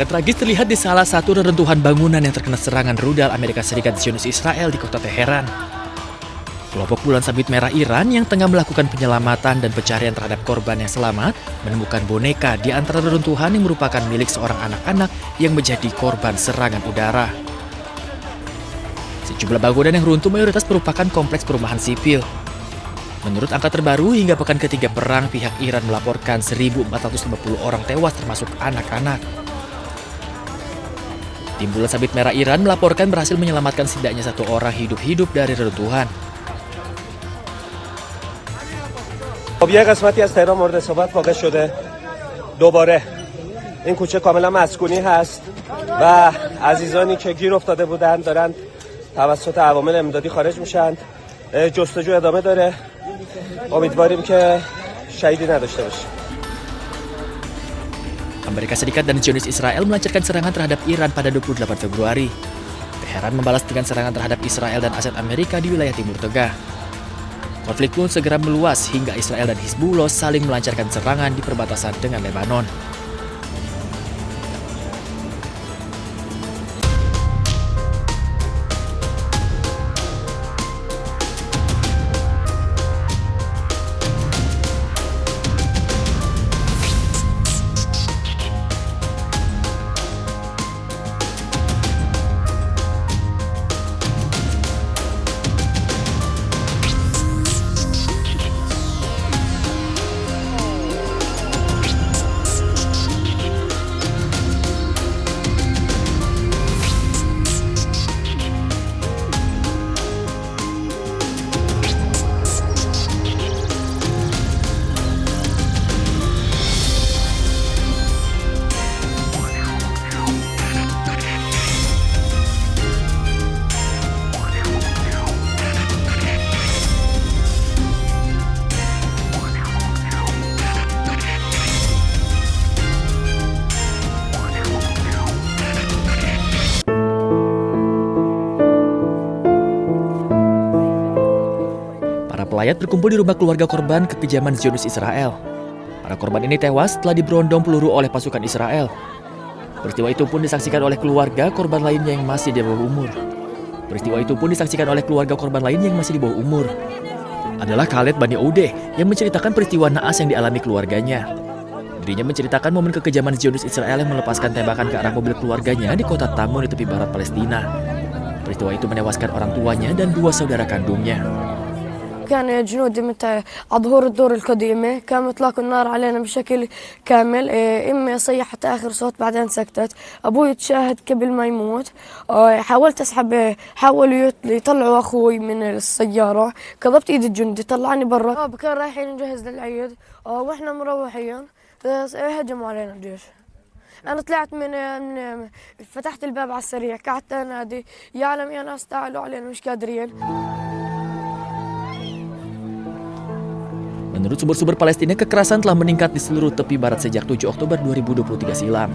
Tindakan tragis terlihat di salah satu reruntuhan bangunan yang terkena serangan rudal Amerika Serikat Zionis Israel di kota Teheran. Kelompok Bulan Sabit Merah Iran yang tengah melakukan penyelamatan dan pencarian terhadap korban yang selamat menemukan boneka di antara reruntuhan yang merupakan milik seorang anak-anak yang menjadi korban serangan udara. Sejumlah bangunan yang runtuh mayoritas merupakan kompleks perumahan sipil. Menurut angka terbaru, hingga pekan ketiga perang, pihak Iran melaporkan 1.450 orang tewas termasuk anak-anak. Tim Bulan Sabit Merah Iran melaporkan berhasil menyelamatkan setidaknya 1 orang hidup-hidup dari reruntuhan. یه قسمتی از تهران مورد اصابت واقع شده. دوباره این کوچه کاملا مسکونی هست و عزیزانی که گیر افتاده بودند دارند توسط عوامل امدادی خارج میشن. جستجو ادامه داره. امیدواریم که شهیدی نداشته باشیم. Amerika Serikat dan Zionis Israel melancarkan serangan terhadap Iran pada 28 Februari. Teheran membalas dengan serangan terhadap Israel dan aset Amerika di wilayah Timur Tengah. Konflik pun segera meluas hingga Israel dan Hizbullah saling melancarkan serangan di perbatasan dengan Lebanon. Pelayat berkumpul di rumah keluarga korban kekejaman Zionis Israel. Para korban ini tewas setelah diberondong peluru oleh pasukan Israel. Peristiwa itu pun disaksikan oleh keluarga korban lainnya yang masih di bawah umur. Adalah Khaled Bani Oudeh yang menceritakan peristiwa naas yang dialami keluarganya. Dirinya menceritakan momen kekejaman Zionis Israel yang melepaskan tembakan ke arah mobil keluarganya di kota Tamun di tepi barat Palestina. Peristiwa itu menewaskan orang tuanya dan 2 saudara kandungnya. كان جنودي متى على ظهور الدور القديمة كانوا يطلقوا النار علينا بشكل كامل. أمي صيحت آخر صوت بعدين سكتت. أبوي تشاهد قبل ما يموت. حاولت أسحب حاولوا يطلعوا أخوي من السيارة. كضبط إيد الجندي طلعني برا. كان رايحين نجهز للعيد وإحنا مروحين هجموا علينا الجيش. أنا طلعت من فتحت الباب على السريع قعدت أنادي يا عالم يا ناس تعالوا علينا مش قادرين. Menurut sumber-sumber Palestina, kekerasan telah meningkat di seluruh tepi barat sejak 7 Oktober 2023 silam.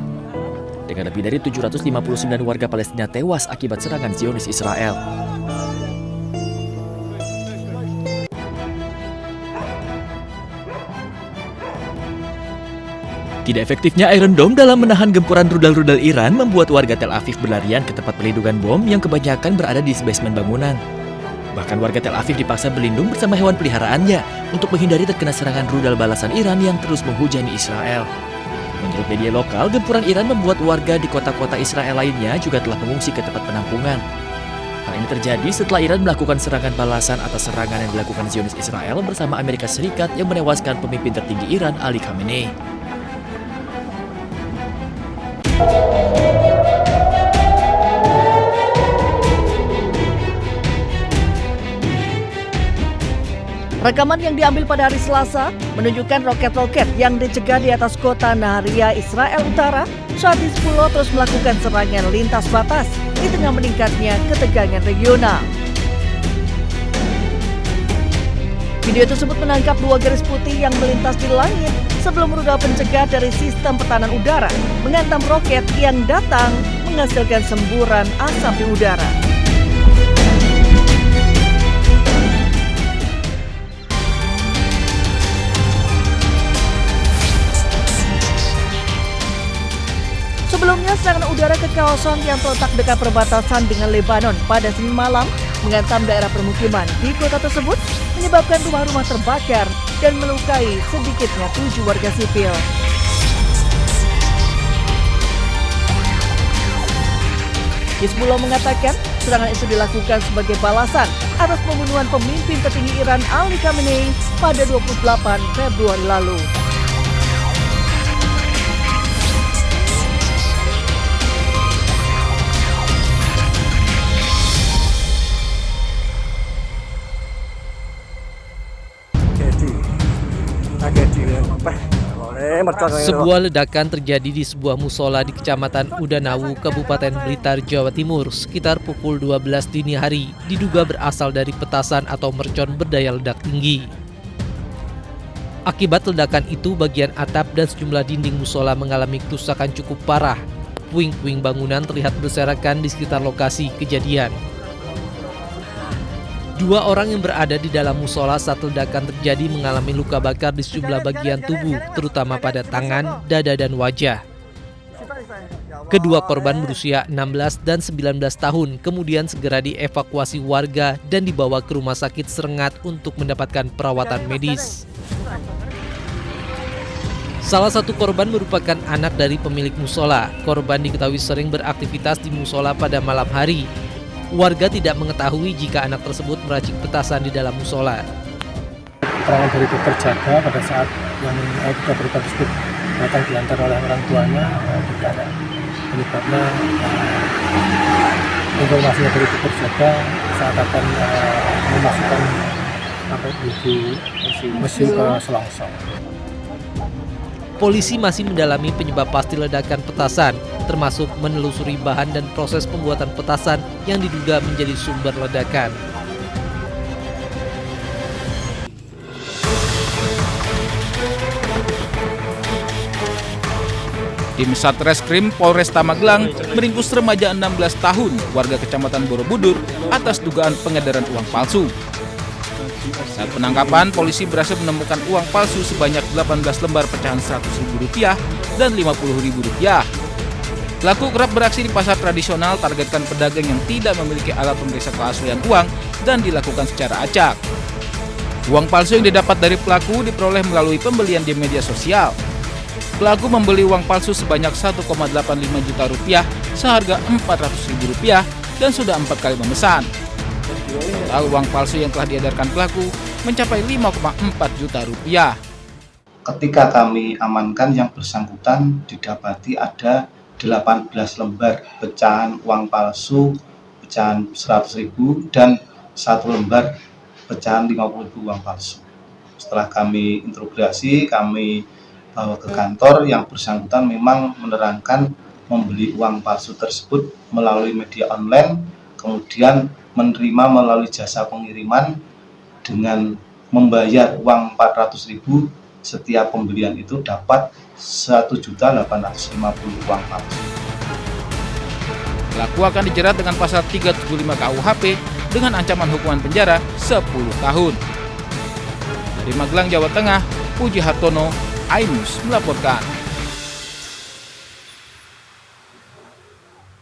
Dengan lebih dari 759 warga Palestina tewas akibat serangan Zionis Israel. Tidak efektifnya Iron Dome dalam menahan gempuran rudal-rudal Iran membuat warga Tel Aviv berlarian ke tempat pelindungan bom yang kebanyakan berada di basement bangunan. Bahkan warga Tel Aviv dipaksa berlindung bersama hewan peliharaannya untuk menghindari terkena serangan rudal balasan Iran yang terus menghujani Israel. Menurut media lokal, gempuran Iran membuat warga di kota-kota Israel lainnya juga telah mengungsi ke tempat penampungan. Hal ini terjadi setelah Iran melakukan serangan balasan atas serangan yang dilakukan Zionis Israel bersama Amerika Serikat yang menewaskan pemimpin tertinggi Iran, Ali Khamenei. Rekaman yang diambil pada hari Selasa menunjukkan roket-roket yang dicegat di atas kota Nahariya, Israel Utara saat Hizbullah terus melakukan serangan lintas batas di tengah meningkatnya ketegangan regional. Video tersebut menangkap 2 garis putih yang melintas di langit sebelum rudal pencegat dari sistem pertahanan udara menghantam roket yang datang menghasilkan semburan asap di udara. Sebelumnya serangan udara ke kawasan yang terletak dekat perbatasan dengan Lebanon pada Senin malam menghantam daerah permukiman di kota tersebut, menyebabkan rumah-rumah terbakar dan melukai sedikitnya 7 warga sipil. Hizbullah mengatakan serangan itu dilakukan sebagai balasan atas pembunuhan pemimpin tertinggi Iran Ali Khamenei pada 28 Februari lalu. Sebuah ledakan terjadi di sebuah musola di Kecamatan Udanawu, Kabupaten Blitar, Jawa Timur, sekitar pukul 12 dini hari, diduga berasal dari petasan atau mercon berdaya ledak tinggi. Akibat ledakan itu, bagian atap dan sejumlah dinding musola mengalami kerusakan cukup parah. Puing-puing bangunan terlihat berserakan di sekitar lokasi kejadian. 2 orang yang berada di dalam musola saat ledakan terjadi mengalami luka bakar di sejumlah bagian tubuh, terutama pada tangan, dada, dan wajah. Kedua korban berusia 16 dan 19 tahun, kemudian segera dievakuasi warga dan dibawa ke rumah sakit Serengat untuk mendapatkan perawatan medis. Salah satu korban merupakan anak dari pemilik musola. Korban diketahui sering beraktivitas di musola pada malam hari. Warga tidak mengetahui jika anak tersebut meracik petasan di dalam musola. Keterangan dari dokter jaga pada saat yang kedua korban tersebut datang diantar oleh orang tuanya, tidak ada penyebabnya. Informasinya dari dokter jaga saat akan memasukkan mesin ke selongsong. Polisi masih mendalami penyebab pasti ledakan petasan, termasuk menelusuri bahan dan proses pembuatan petasan yang diduga menjadi sumber ledakan. Tim Satreskrim Polresta Magelang meringkus remaja 16 tahun warga Kecamatan Borobudur atas dugaan pengedaran uang palsu. Saat penangkapan, polisi berhasil menemukan uang palsu sebanyak 18 lembar pecahan Rp100.000 dan Rp50.000. Pelaku kerap beraksi di pasar tradisional, targetkan pedagang yang tidak memiliki alat pemeriksa keaslian uang dan dilakukan secara acak. Uang palsu yang didapat dari pelaku diperoleh melalui pembelian di media sosial. Pelaku membeli uang palsu sebanyak Rp1,85 juta seharga Rp400.000 dan sudah 4 kali memesan. Total uang palsu yang telah diedarkan pelaku mencapai Rp5,4 juta. Ketika kami amankan yang bersangkutan, didapati ada 18 lembar pecahan uang palsu, pecahan Rp100.000 dan 1 lembar pecahan Rp50.000 uang palsu. Setelah kami interogasi, kami bawa ke kantor. Yang bersangkutan memang menerangkan membeli uang palsu tersebut melalui media online, kemudian menerima melalui jasa pengiriman dengan membayar uang Rp400.000. Setiap pembelian itu dapat Rp1.850.000 uang palsu. Pelaku akan dijerat dengan pasal 375 KUHP dengan ancaman hukuman penjara 10 tahun. Dari Magelang, Jawa Tengah, Puji Hartono, iNews melaporkan.